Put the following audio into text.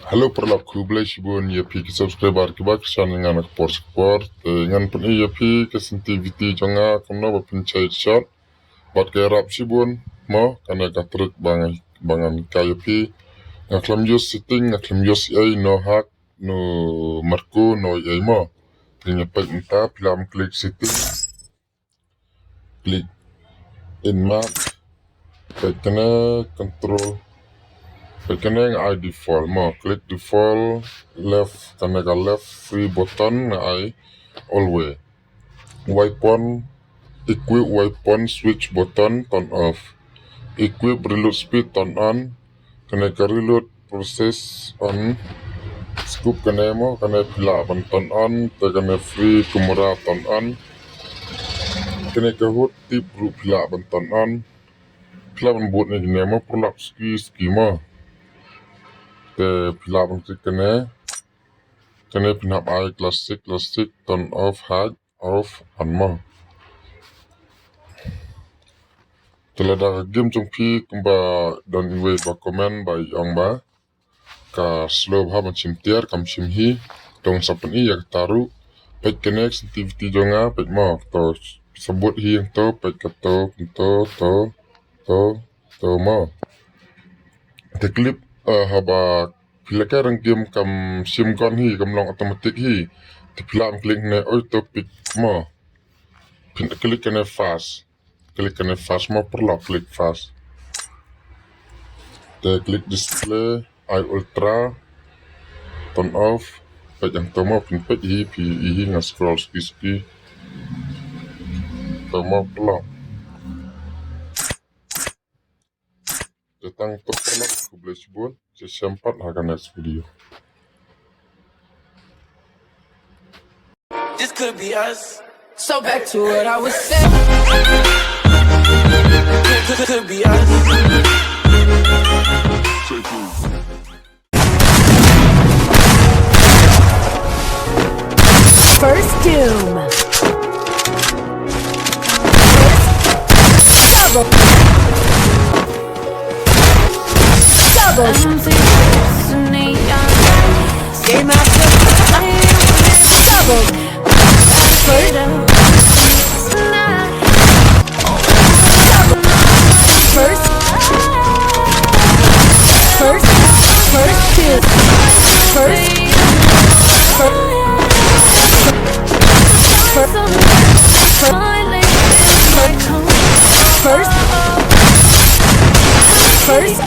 Halo perlap kublai shibun ya pi subscriber kibak channel ngana support ngan pun ya pi sensitivity jonga kumno bapin chai shot bat ke rap shibun mo kana katrik bangan kaya pi ngaklam yus setting ngaklam yus ai no hak no marku no ai mo punya pek minta pilam klik setting klik in map pek kena control Pekaneng I default mo klik default left kanega left free button I always weapon equip weapon switch button turn off equip reload speed turn on kanega reload process on scoop kanemo kanega pila turn on kanega free kumura turn on kanega hood tip ru pila turn on pila buat ni kanemo prolap ski mo ke pila klik kene pinap ai classic turn off hide off on mo telada game chung pi kumba don iwe ba comment ba yong ba ka slow ha macam tiar kam sim hi tong sapen i yak taru pet connect sensitivity jonga pet mo to sebut hi yang to pet kato to mo te clip haba pila rang game kam sim gon hi kam long automatic hi te pila klik ne auto pick mo pin klik ne fast mo perlu klik fast te klik display I ultra turn off pet yang tomo pin pet hi ngas scroll ski tomo perlu datang to perlu kublai shibun sempat akan next video. This could be us. So back to what I was saying. Could be us. First doom. Double. Game after double. First two. First